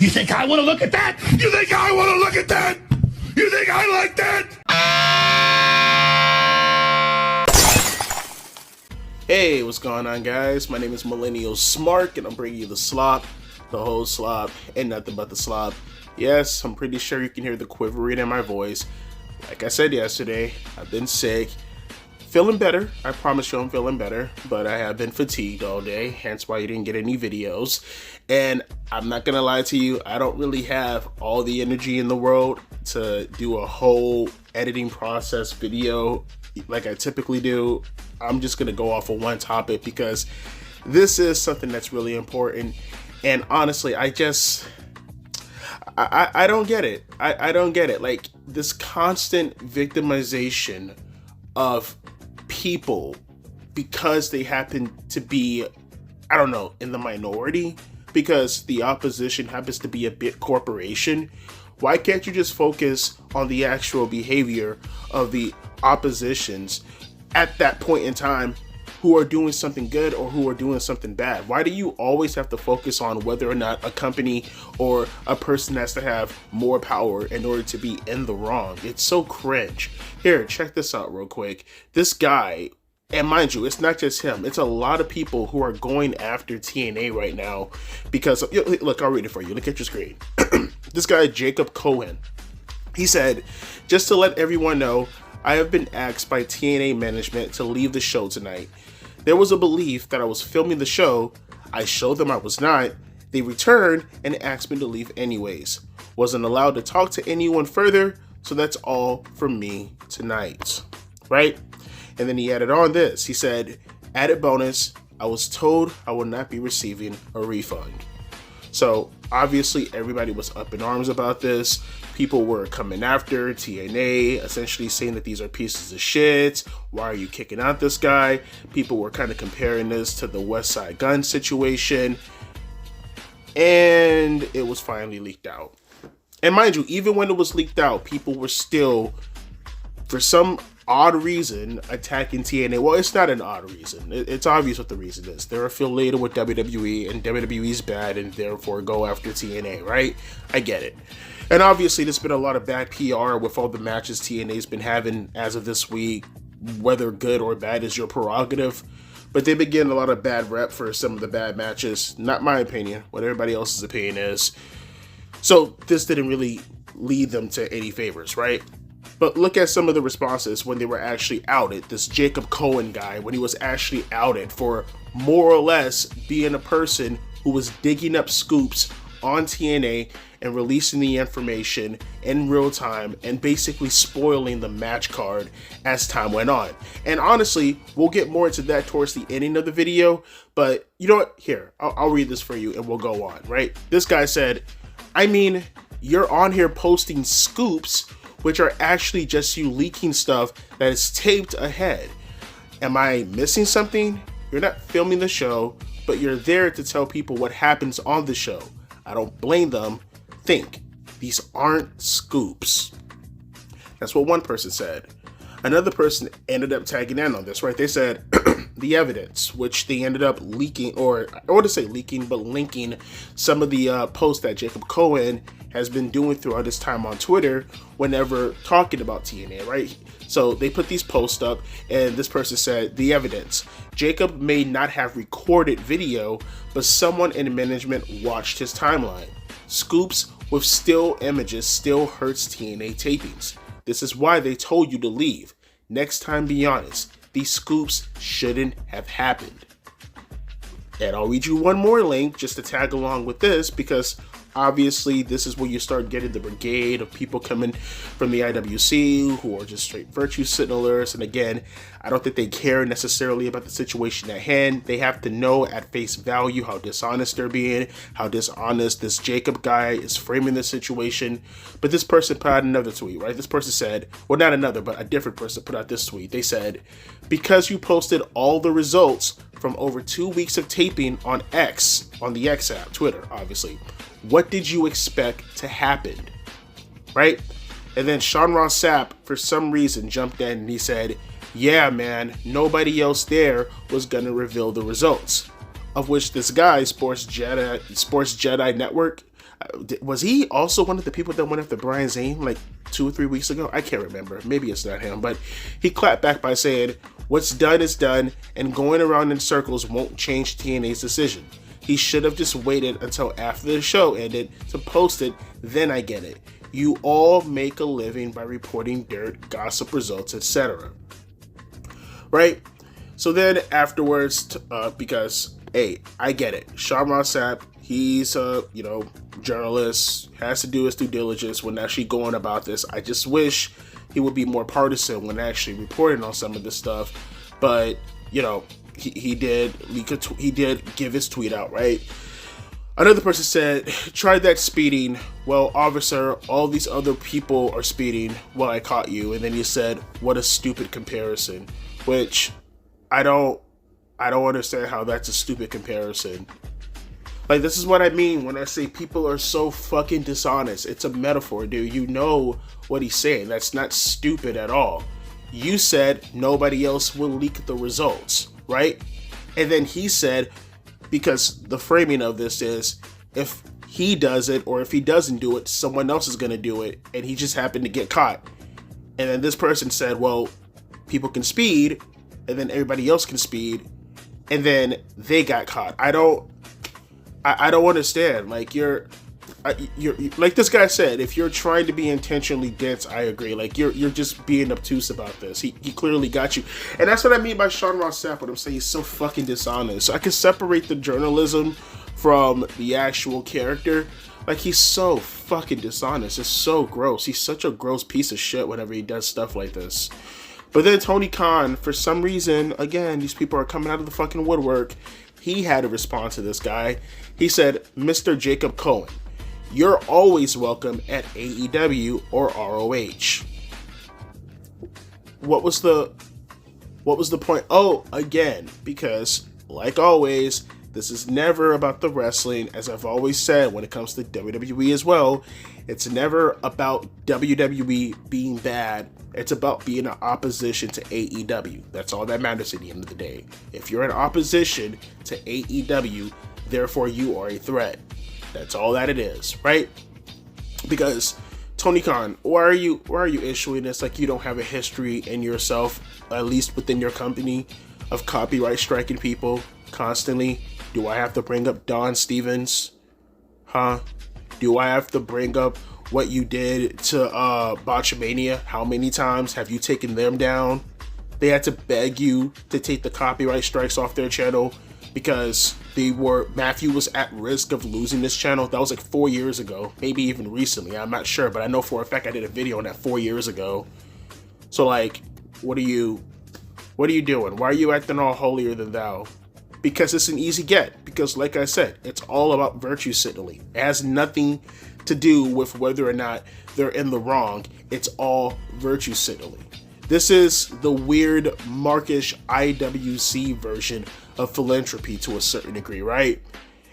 You think I want to look at that? You think I want to look at that? You think I like that? Hey, what's going on, guys? My name is Millennial Smark, and I'm bringing you the slop, the whole slop, and nothing but the slop. Yes, I'm pretty sure you can hear the quivering in my voice. Like I said yesterday, I've been sick. Feeling better. I promise you I'm feeling better, but I have been fatigued all day, hence why you didn't get any videos. And I'm not gonna lie to you, I don't really have all the energy in the world to do a whole editing process video like I typically do. I'm just gonna go off of one topic because this is something that's really important. And honestly, I don't get it. I don't get it. Like, this constant victimization of people because they happen to be, I don't know, in the minority, because the opposition happens to be a big corporation. Why can't you just focus on the actual behavior of the oppositions at that point in time who are doing something good or who are doing something bad? Why do you always have to focus on whether or not a company or a person has to have more power in order to be in the wrong? It's so cringe. Here, check this out real quick. This guy, and mind you, it's not just him. It's a lot of people who are going after TNA right now because, look, I'll read it for you. Look at your screen. This guy, Jacob Cohen, he said, "Just to let everyone know, I have been asked by TNA management to leave the show tonight. There was a belief that I was filming the show. I showed them I was not. They returned and asked me to leave anyways. Wasn't allowed to talk to anyone further, so that's all from me tonight." Right? And then he added on this. He said, "Added bonus, I was told I will not be receiving a refund." So obviously everybody was up in arms about this. People were coming after TNA, essentially saying that these are pieces of shit. Why are you kicking out this guy? People were kind of comparing this to the West Side Gun situation. And it was finally leaked out. And mind you, even when it was leaked out, people were still, for some odd reason, attacking TNA. Well, it's not an odd reason. It's obvious what the reason is. They're affiliated with WWE, and WWE's bad, and therefore go after TNA, right? I get it. And obviously, there's been a lot of bad PR with all the matches TNA's been having as of this week. Whether good or bad is your prerogative. But they've been getting a lot of bad rep for some of the bad matches. Not my opinion, what everybody else's opinion is. So this didn't really lead them to any favors, right? But look at some of the responses when they were actually outed. This Jacob Cohen guy, when he was actually outed for more or less being a person who was digging up scoops on TNA and releasing the information in real time and basically spoiling the match card as time went on. And honestly, we'll get more into that towards the ending of the video, but you know what? Here, I'll read this for you and we'll go on, right? This guy said, "I mean, you're on here posting scoops, which are actually just you leaking stuff that is taped ahead. Am I missing something? You're not filming the show, but you're there to tell people what happens on the show. I don't blame them. Think, these aren't scoops." That's what one person said. Another person ended up tagging in on this, right? They said, "The evidence," which they ended up leaking, or I wouldn't say leaking, but linking some of the posts that Jacob Cohen has been doing throughout his time on Twitter whenever talking about TNA, right? So they put these posts up, and this person said, "The evidence. Jacob may not have recorded video, but someone in management watched his timeline. Scoops with still images still hurts TNA tapings. This is why they told you to leave. Next time, be honest. These scoops shouldn't have happened." And I'll read you one more link just to tag along with this, because obviously this is where you start getting the brigade of people coming from the IWC who are just straight virtue signalers. And again, I don't think they care necessarily about the situation at hand. They have to know at face value how dishonest they're being, how dishonest this Jacob guy is framing the situation. But this person put out another tweet, right? This person said, well, not another, but a different person put out this tweet. They said, "Because you posted all the results from over 2 weeks of taping on X, on the X app, Twitter, obviously, what did you expect to happen?" Right? And then Ross Sapp, for some reason, jumped in and he said, "Yeah, man, nobody else there was gonna reveal the results." of which this guy, Sports Jedi Network, was he also one of the people that went after Brian Zane like 2 or 3 weeks ago? I can't remember. Maybe it's not him, but he clapped back by saying, "What's done is done, and going around in circles won't change TNA's decision. He should have just waited until after the show ended to post it, then I get it. You all make a living by reporting dirt, gossip, results, etc." Right? So then afterwards, because, hey, I get it. Ross Sapp, he's a, journalist, has to do his due diligence when actually going about this. I just wish he would be more partisan when actually reporting on some of this stuff. But, he did give his tweet out, right? Another person said, "Tried that speeding. Well, officer, all these other people are speeding. Well, I caught you." And then he said, "What a stupid comparison," which I don't understand how that's a stupid comparison. Like, this is what I mean when I say people are so fucking dishonest. It's a metaphor, dude. You know what he's saying. That's not stupid at all. You said nobody else will leak the results, right? And then he said, because the framing of this is, if he does it or if he doesn't do it, someone else is going to do it, and he just happened to get caught. And then this person said, well, people can speed, and then everybody else can speed, and then they got caught. I don't understand. Like, you're like this guy said, if you're trying to be intentionally dense, I agree. Like, you're just being obtuse about this. He clearly got you. And that's what I mean by Ross Sapp, when I'm saying he's so fucking dishonest. So I can separate the journalism from the actual character. Like, he's so fucking dishonest. It's so gross. He's such a gross piece of shit whenever he does stuff like this. But then Tony Khan, for some reason, again, these people are coming out of the fucking woodwork. He had to respond to this guy. He said, "Mr. Jacob Cohen, you're always welcome at AEW or ROH." What was the point? Oh, again, because like always, this is never about the wrestling. As I've always said, when it comes to WWE as well, it's never about WWE being bad. It's about being in opposition to AEW. That's all that matters at the end of the day. If you're in opposition to AEW, therefore you are a threat. That's all that it is, right? Because Tony Khan, why are you issuing this like you don't have a history in yourself, at least within your company, of copyright striking people constantly? Do I have to bring up Don Stevens? Huh? Do I have to bring up what you did to Botchamania? How many times have you taken them down? They had to beg you to take the copyright strikes off their channel because Matthew was at risk of losing this channel. That was like 4 years ago, maybe even recently. I'm not sure, but I know for a fact I did a video on that 4 years ago. So like, what are you doing? Why are you acting all holier than thou? Because it's an easy get. Because like I said, it's all about virtue signaling. It has nothing to do with whether or not they're in the wrong. It's all virtue signaling. This is the weird Markish IWC version of philanthropy to a certain degree, right?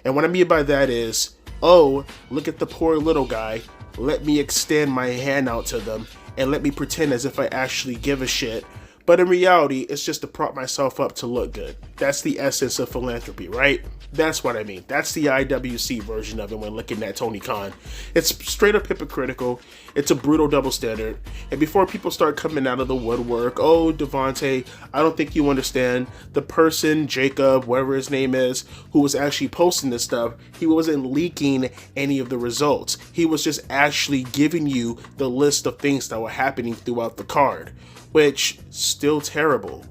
And what I mean by that is, oh, look at the poor little guy. Let me extend my hand out to them and let me pretend as if I actually give a shit. But in reality, it's just to prop myself up to look good. That's the essence of philanthropy, right? That's what I mean. That's the IWC version of it when looking at Tony Khan. It's straight up hypocritical. It's a brutal double standard. And before people start coming out of the woodwork, oh, Devontae, I don't think you understand. The person, Jacob, whatever his name is, who was actually posting this stuff, he wasn't leaking any of the results. He was just actually giving you the list of things that were happening throughout the card. Which, still terrible.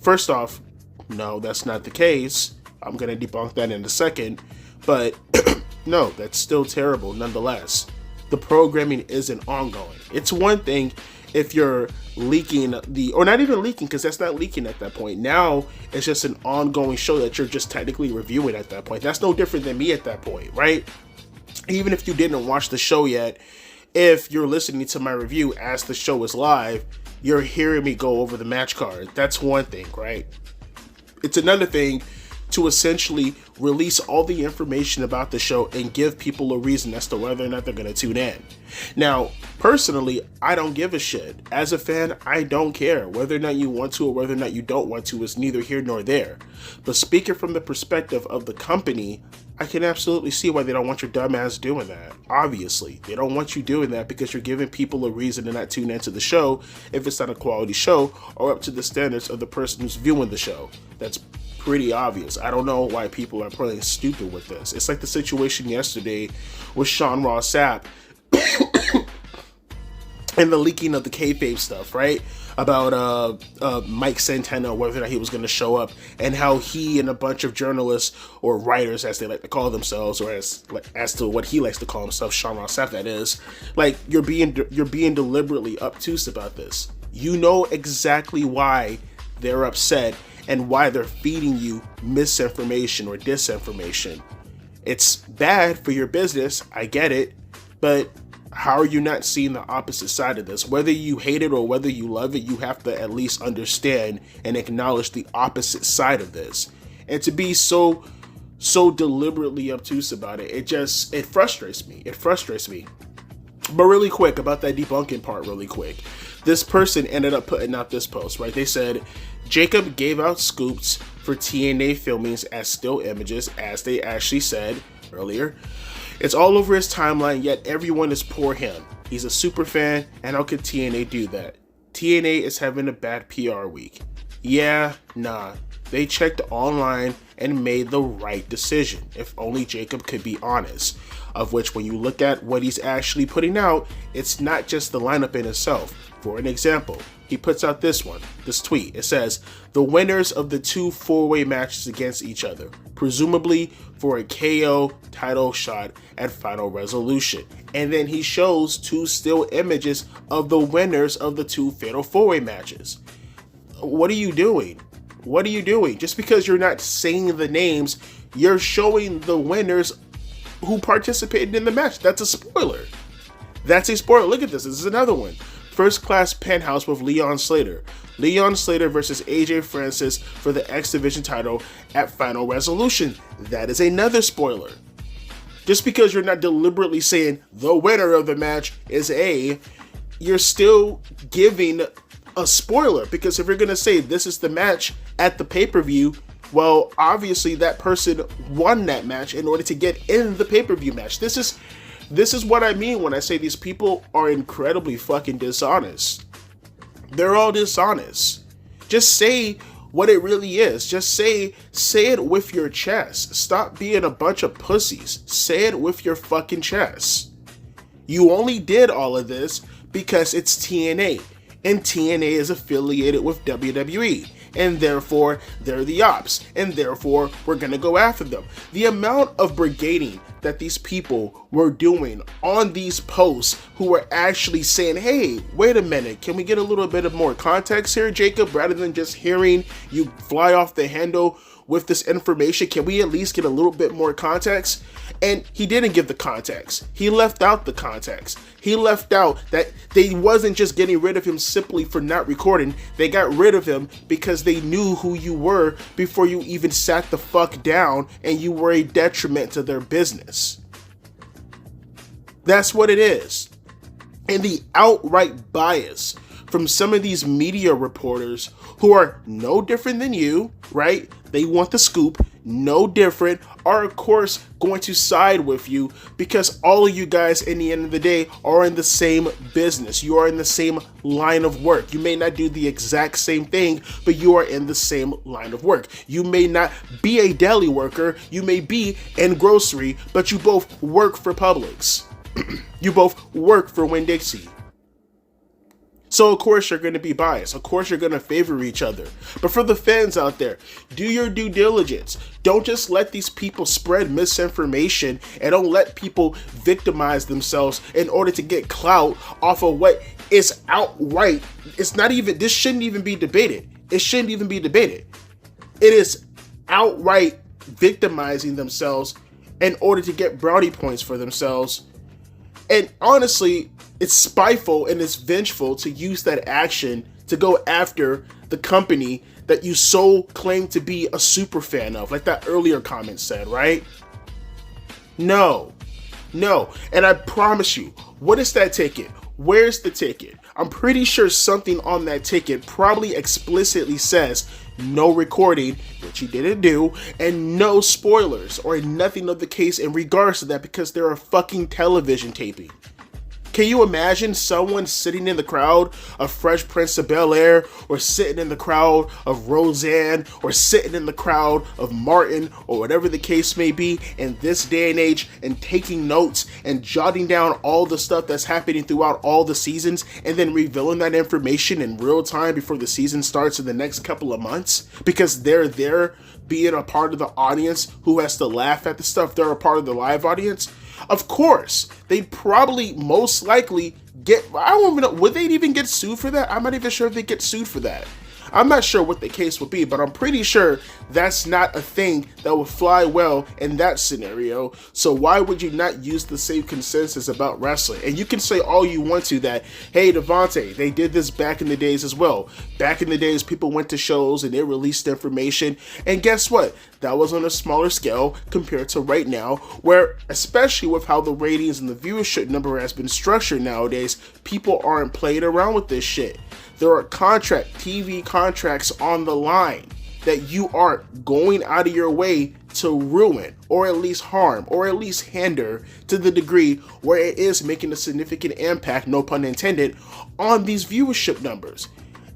First off, no, that's not the case. I'm going to debunk that in a second. But, no, that's still terrible nonetheless. The programming isn't ongoing. It's one thing if you're leaking or not even leaking, because that's not leaking at that point. Now, it's just an ongoing show that you're just technically reviewing at that point. That's no different than me at that point, right? Even if you didn't watch the show yet, if you're listening to my review as the show is live, you're hearing me go over the match card. That's one thing, right? It's another thing to essentially release all the information about the show and give people a reason as to whether or not they're going to tune in. Now, personally, I don't give a shit. As a fan, I don't care. Whether or not you want to or whether or not you don't want to is neither here nor there. But speaking from the perspective of the company, I can absolutely see why they don't want your dumb ass doing that. Obviously, they don't want you doing that because you're giving people a reason to not tune into the show if it's not a quality show or up to the standards of the person who's viewing the show. That's pretty obvious. I don't know why people are playing stupid with this. It's like the situation yesterday with Ross Sapp and the leaking of the kayfabe stuff, right? About Mike Santana, whether or not he was going to show up, and how he and a bunch of journalists or writers, as they like to call themselves, or as to what he likes to call himself, Ross Sapp, that is, like you're being deliberately obtuse about this. You know exactly why they're upset and why they're feeding you misinformation or disinformation. It's bad for your business, I get it, but how are you not seeing the opposite side of this? Whether you hate it or whether you love it, you have to at least understand and acknowledge the opposite side of this. And to be so deliberately obtuse about it, it frustrates me. It frustrates me. But really quick, about that debunking part really quick. This person ended up putting out this post, right? They said, Jacob gave out scoops for TNA filmings as still images, as they actually said earlier. It's all over his timeline, yet everyone is poor him. He's a super fan, and how could TNA do that? TNA is having a bad PR week. Yeah, nah. They checked online and made the right decision. If only Jacob could be honest. Of which, when you look at what he's actually putting out, it's not just the lineup in itself. For an example, he puts out this tweet. It says, the winners of the 2 4-way matches against each other, presumably for a KO title shot at Final Resolution. And then he shows 2 still images of the winners of the 2 fatal 4-way matches. What are you doing? What are you doing? Just because you're not saying the names, you're showing the winners who participated in the match. That's a spoiler. That's a spoiler. Look at this. This is another one. First Class Penthouse with Leon Slater. Leon Slater versus AJ Francis for the X Division title at Final Resolution. That is another spoiler. Just because you're not deliberately saying the winner of the match is A, you're still giving a spoiler. Because if you're going to say this is the match at the pay-per-view, well, obviously that person won that match in order to get in the pay-per-view match. This is what I mean when I say these people are incredibly fucking dishonest. They're all dishonest. Just say what it really is. Just say it with your chest. Stop being a bunch of pussies. Say it with your fucking chest. You only did all of this because it's TNA, and TNA is affiliated with WWE. And therefore, they're the ops, and therefore, we're gonna go after them. The amount of brigading that these people were doing on these posts who were actually saying, hey, wait a minute, can we get a little bit of more context here, Jacob, rather than just hearing you fly off the handle with this information? Can we at least get a little bit more context? And he didn't give the context. He left out the context. He left out that they wasn't just getting rid of him simply for not recording. They got rid of him because they knew who you were before you even sat the fuck down, and you were a detriment to their business. That's what it is. And the outright bias from some of these media reporters who are no different than you, right? They want the scoop, no different, are of course going to side with you because all of you guys in the end of the day are in the same business. You are in the same line of work. You may not do the exact same thing, but you are in the same line of work. You may not be a deli worker, you may be in grocery, but you both work for Publix. You both work for Winn-Dixie. So of course you're going to be biased. Of course you're going to favor each other. But for the fans out there, do your due diligence. Don't just let these people spread misinformation, and don't let people victimize themselves in order to get clout off of what is outright. It's not even, this shouldn't even be debated. It shouldn't even be debated. It is outright victimizing themselves in order to get brownie points for themselves. And honestly, it's spiteful and it's vengeful to use that action to go after the company that you so claim to be a super fan of, like that earlier comment said, right? No. And I promise you, what is that ticket? Where's the ticket? I'm pretty sure something on that ticket probably explicitly says no recording, which he didn't do, and no spoilers or nothing of the case in regards to that, because they're a fucking television taping. Can you imagine someone sitting in the crowd of Fresh Prince of Bel-Air, or sitting in the crowd of Roseanne, or sitting in the crowd of Martin, or whatever the case may be in this day and age, and taking notes and jotting down all the stuff that's happening throughout all the seasons, and then revealing that information in real time before the season starts in the next couple of months? Because they're there being a part of the audience who has to laugh at the stuff. They're a part of the live audience. Of course, they'd probably most likely get, I don't even know, would they even get sued for that? I'm not even sure if they get sued for that. I'm not sure what the case would be, but I'm pretty sure that's not a thing that would fly well in that scenario. So why would you not use the same consensus about wrestling? And you can say all you want to that, hey, Devontae, they did this back in the days as well. Back in the days, people went to shows and they released information. And guess what? That was on a smaller scale compared to right now, where, especially with how the ratings and the viewership number has been structured nowadays, people aren't playing around with this shit. There are TV contracts on the line that you are going out of your way to ruin, or at least harm, or at least hinder to the degree where it is making a significant impact, no pun intended, on these viewership numbers.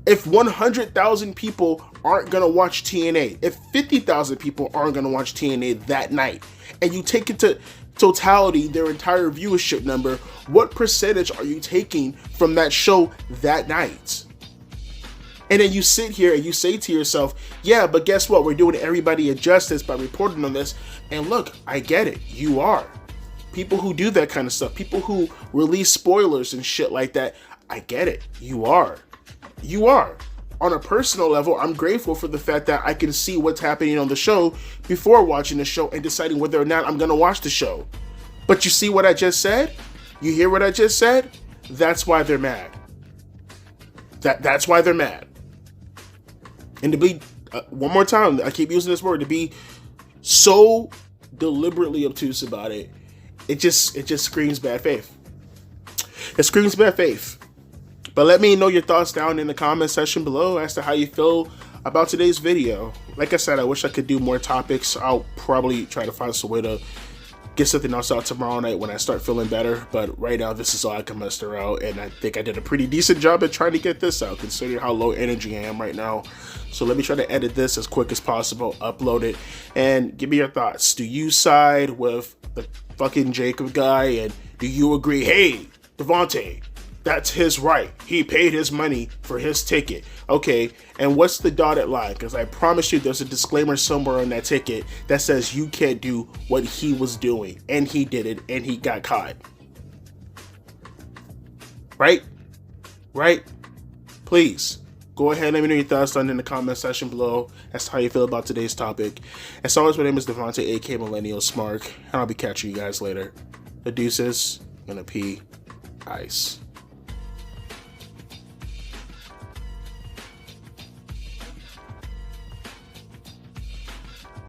If 100,000 people aren't going to watch TNA, if 50,000 people aren't going to watch TNA that night, and you take into totality their entire viewership number, what percentage are you taking from that show that night? And then you sit here and you say to yourself, yeah, but guess what? We're doing everybody a justice by reporting on this. And look, I get it. You are. People who do that kind of stuff, people who release spoilers and shit like that, I get it. You are. You are. On a personal level, I'm grateful for the fact that I can see what's happening on the show before watching the show and deciding whether or not I'm going to watch the show. But you see what I just said? You hear what I just said? That's why they're mad. That's why they're mad. And to be, one more time, I keep using this word, to be so deliberately obtuse about it, it just screams bad faith. It screams bad faith. But let me know your thoughts down in the comment section below as to how you feel about today's video. Like I said, I wish I could do more topics. I'll probably try to find some way to get something else out tomorrow night when I start feeling better. But right now, this is all I can muster out. And I think I did a pretty decent job at trying to get this out, considering how low energy I am right now. So let me try to edit this as quick as possible, upload it, and give me your thoughts. Do you side with the fucking Jacob guy? And do you agree, hey, Devontae, that's his right. He paid his money for his ticket. Okay, and what's the dotted line? Because I promise you there's a disclaimer somewhere on that ticket that says you can't do what he was doing. And he did it, and he got caught. Right? Right? Please, go ahead and let me know your thoughts down in the comment section below as to how you feel about today's topic. As always, my name is Devontae, aka Millennial Smark, and I'll be catching you guys later. The deuces, gonna pee, ice.